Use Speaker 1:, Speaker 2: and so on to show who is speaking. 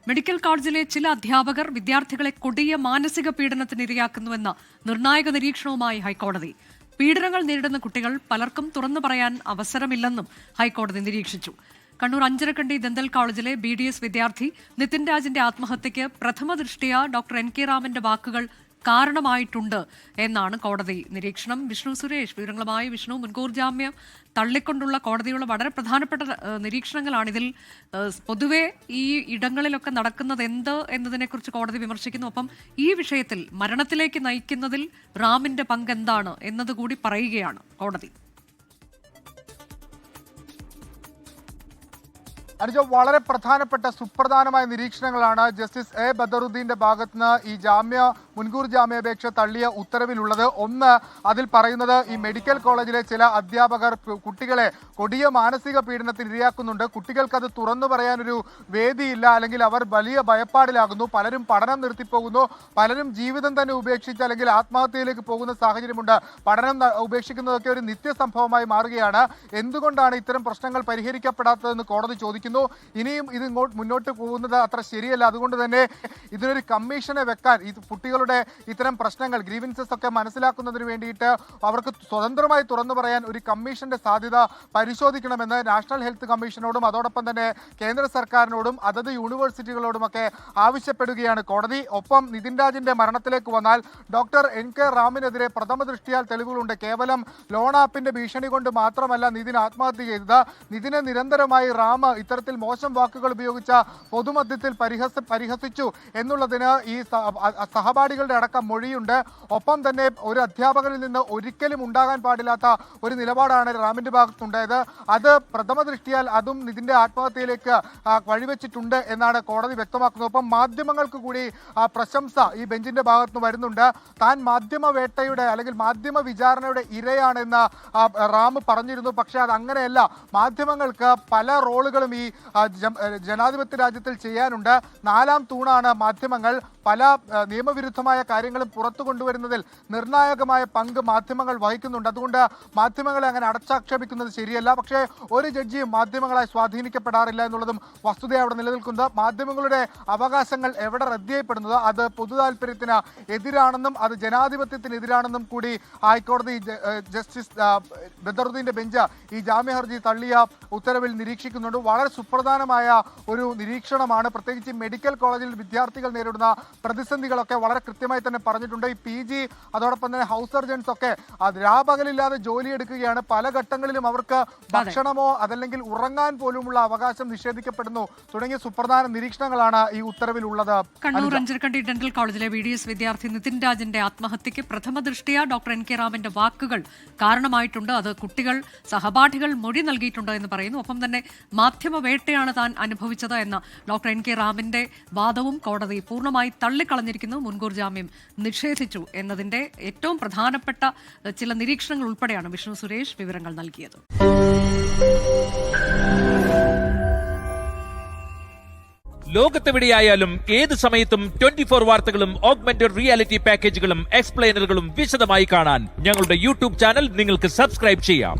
Speaker 1: Medical കോളേജിലെ ചില അധ്യാപകർ വിദ്യാർത്ഥികളെ കൊടിയ മാനസിക പീഡനത്തിനിരയാക്കുന്നുവെന്ന നിർണായക നിരീക്ഷണവുമായി ഹൈക്കോടതി. പീഡനങ്ങൾ നേരിടുന്ന കുട്ടികൾ പലർക്കും തുറന്നു പറയാൻ അവസരമില്ലെന്നും ഹൈക്കോടതി നിരീക്ഷിച്ചു. കണ്ണൂർ അഞ്ചരക്കണ്ടി ദന്തൽ കോളേജിലെ BDS വിദ്യാർത്ഥി നിതിൻ രാജിന്റെ ആത്മഹത്യയ്ക്ക് പ്രഥമ ദൃഷ്ട്യാ ഡോക്ടർ NK റാമിന്റെ വാക്കുകൾ കാരണമായിട്ടുണ്ട് എന്നാണ് കോടതി നിരീക്ഷണം. വിഷ്ണു സുരേഷ് വിവരങ്ങളുമായി. വിഷ്ണു, മുൻകൂർ ജാമ്യം തള്ളിക്കൊണ്ടുള്ള കോടതിയുള്ള വളരെ പ്രധാനപ്പെട്ട നിരീക്ഷണങ്ങളാണ്. ഇതിൽ പൊതുവെ ഈ ഇടങ്ങളിലൊക്കെ നടക്കുന്നത് എന്ത് എന്നതിനെക്കുറിച്ച് കോടതി വിമർശിക്കുന്നു. ഒപ്പം ഈ വിഷയത്തിൽ മരണത്തിലേക്ക് നയിക്കുന്നതിൽ റാമിന്റെ പങ്ക് എന്താണ് എന്നതുകൂടി പറയുകയാണ് കോടതി.
Speaker 2: അനുജ, വളരെ പ്രധാനപ്പെട്ട സുപ്രധാനമായ നിരീക്ഷണങ്ങളാണ് ജസ്റ്റിസ് A ബദറുദ്ദീന്റെ ഭാഗത്തുനിന്ന് ഈ മുൻകൂർ ജാമ്യാപേക്ഷ തള്ളിയ ഉത്തരവിലുള്ളത്. ഒന്ന്, അതിൽ പറയുന്നത് ഈ മെഡിക്കൽ കോളേജിലെ ചില അധ്യാപകർ കുട്ടികളെ കൊടിയ മാനസിക പീഡനത്തിന് ഇരയാക്കുന്നുണ്ട്. കുട്ടികൾക്ക് അത് തുറന്നു പറയാനൊരു വേദിയില്ല, അല്ലെങ്കിൽ അവർ വലിയ ഭയപ്പാടിലാകുന്നു. പലരും പഠനം നിർത്തിപ്പോകുന്നു, പലരും ജീവിതം തന്നെ ഉപേക്ഷിച്ച് അല്ലെങ്കിൽ ആത്മഹത്യയിലേക്ക് പോകുന്ന സാഹചര്യമുണ്ട്. പഠനം ഉപേക്ഷിക്കുന്നതൊക്കെ ഒരു നിത്യസംഭവമായി മാറുകയാണ്. എന്തുകൊണ്ടാണ് ഇത്തരം പ്രശ്നങ്ങൾ പരിഹരിക്കപ്പെടാത്തതെന്ന് കോടതി ചോദിക്കുന്നു. ഇനിയും ഇത് മുന്നോട്ട് പോകുന്നത് അത്ര ശരിയല്ല. അതുകൊണ്ട് തന്നെ ഇതിനൊരു കമ്മീഷനെ വെക്കാൻ, ഈ കുട്ടികളുടെ ഇത്തരം പ്രശ്നങ്ങൾ, ഗ്രീവൻസസ് ഒക്കെ മനസ്സിലാക്കുന്നതിന് വേണ്ടിയിട്ട് അവർക്ക് സ്വതന്ത്രമായി തുറന്നു പറയാൻ ഒരു കമ്മീഷന്റെ സാധ്യത പരിശോധിക്കണമെന്ന് നാഷണൽ ഹെൽത്ത് കമ്മീഷനോടും അതോടൊപ്പം തന്നെ കേന്ദ്ര സർക്കാരിനോടും അതത് യൂണിവേഴ്സിറ്റികളോടുമൊക്കെ ആവശ്യപ്പെടുകയാണ് കോടതി. ഒപ്പം നിതിൻ രാജിന്റെ മരണത്തിലേക്ക് വന്നാൽ ഡോക്ടർ NK റാമിനെതിരെ പ്രഥമ ദൃഷ്ടിയാൽ തെളിവുകളുണ്ട്. കേവലം ലോൺ ആപ്പിന്റെ ഭീഷണി കൊണ്ട് മാത്രമല്ല നിതിൻ ആത്മഹത്യ ചെയ്തത്. നിതിനെ നിരന്തരമായി റാം ഇത്തരത്തിൽ മോശം വാക്കുകൾ ഉപയോഗിച്ച പൊതുമധ്യത്തിൽ പരിഹസിച്ചു എന്നുള്ളതിന് ഈ സഹപാഠികളുടെ അടക്കം മൊഴിയുണ്ട്. ഒപ്പം തന്നെ ഒരു അധ്യാപകരിൽ നിന്ന് ഒരിക്കലും ഉണ്ടാകാൻ പാടില്ലാത്ത ഒരു നിലപാടാണ് റാമിന്റെ ഭാഗത്തുണ്ടായത്. അത് പ്രഥമ ദൃഷ്ടിയാൽ അതും നിതിന്റെ ആത്മഹത്യയിലേക്ക് വഴിവെച്ചിട്ടുണ്ട് എന്നാണ് കോടതി വ്യക്തമാക്കുന്നത്. ഒപ്പം മാധ്യമങ്ങൾക്ക് കൂടി പ്രശംസ ഈ ബെഞ്ചിന്റെ ഭാഗത്തുനിന്ന് വരുന്നുണ്ട്. താൻ മാധ്യമ വേട്ടയുടെ അല്ലെങ്കിൽ മാധ്യമ വിചാരണയുടെ ഇരയാണെന്ന് റാം പറഞ്ഞിരുന്നു. പക്ഷേ അത് അങ്ങനെയല്ല. മാധ്യമങ്ങൾക്ക് പല റോളുകളും ഈ ജനാധിപത്യ രാജ്യത്തിൽ ചെയ്യാനുണ്ട്. നാലാം തൂണാണ് മാധ്യമങ്ങൾ. പല നിയമവിരുദ്ധമായ കാര്യങ്ങളും പുറത്തു കൊണ്ടുവരുന്നതിൽ നിർണായകമായ പങ്ക് മാധ്യമങ്ങൾ വഹിക്കുന്നുണ്ട്. അതുകൊണ്ട് മാധ്യമങ്ങളെ അങ്ങനെ അടച്ചാക്ഷേപിക്കുന്നത് ശരിയല്ല. പക്ഷേ ഒരു ജഡ്ജിയും മാധ്യമങ്ങളായി സ്വാധീനിക്കപ്പെടാറില്ല എന്നുള്ളതും വസ്തുത അവിടെ നിലനിൽക്കുന്നത്. മാധ്യമങ്ങളുടെ അവകാശങ്ങൾ എവിടെ റദ്ദ് അത് പൊതു താല്പര്യത്തിന് എതിരാണെന്നും അത് ജനാധിപത്യത്തിന് എതിരാണെന്നും കൂടി ഹൈക്കോടതി ജസ്റ്റിസ് ബദറുദ്ദീന്റെ ബെഞ്ച് ഈ ജാമ്യ ഹർജി തള്ളിയ ഉത്തരവിൽ നിരീക്ഷിക്കുന്നുണ്ട്. വളരെ സുപ്രധാനമായ ഒരു നിരീക്ഷണമാണ്. പ്രത്യേകിച്ച് മെഡിക്കൽ കോളേജിൽ വിദ്യാർത്ഥികൾ നേരിടുന്ന പ്രതിസന്ധികളൊക്കെ വളരെ കൃത്യമായി തന്നെ പറഞ്ഞിട്ടുണ്ട്. ഈ PG അതോടൊപ്പം തന്നെ ഹൗസ് സർജൻസ് ഒക്കെ രാപകലില്ലാതെ ജോലിയെടുക്കുകയാണ്. പല ഘട്ടങ്ങളിലും അവർക്ക് ഭക്ഷണമോ അതല്ലെങ്കിൽ ഉറങ്ങാൻ പോലുമുള്ള അവകാശം നിഷേധിക്കപ്പെടുന്നു തുടങ്ങിയ സുപ്രധാന നിരീക്ഷണങ്ങളാണ് ഈ ഉത്തരവിലുള്ളത്.
Speaker 1: കണ്ണൂർ അഞ്ചരക്കണ്ടി ഡെന്റൽ കോളേജിലെ BDS വിദ്യാർത്ഥി നിതിൻ രാജിന്റെ ആത്മഹത്യയ്ക്ക് പ്രഥമ ദൃഷ്ട്യാ ഡോക്ടർ NK റാമിന്റെ വാക്കുകൾ കാരണമായിട്ടുണ്ട്. അത് കുട്ടികൾ സഹപാഠികൾ മൊഴി നൽകിയിട്ടുണ്ട് എന്ന് പറയുന്നു. ഒപ്പം തന്നെ മാധ്യമ വേട്ടയാണ് താൻ അനുഭവിച്ചത് എന്ന ഡോക്ടർ NK റാമിന്റെ വാദവും കോടതി പൂർണ്ണമായി തള്ളിക്കളഞ്ഞിരിക്കുന്നു. മുൻകൂർ ജാമ്യം നിഷേധിച്ചു എന്നതിന്റെ ഏറ്റവും പ്രധാനപ്പെട്ട ചില നിരീക്ഷണങ്ങൾ ഉൾപ്പെടെയാണ് വിഷ്ണു സുരേഷ് വിവരങ്ങൾ നൽകിയത്.
Speaker 3: ലോകത്തെവിടെയായാലും ഏത് സമയത്തും 24 വാർത്തകളും ഓഗ്മെന്റഡ് റിയാലിറ്റി പാക്കേജുകളും എക്സ്പ്ലെയിനറുകളും വിശദമായി കാണാൻ ഞങ്ങളുടെ YouTube ചാനൽ നിങ്ങൾക്ക് സബ്സ്ക്രൈബ് ചെയ്യാം.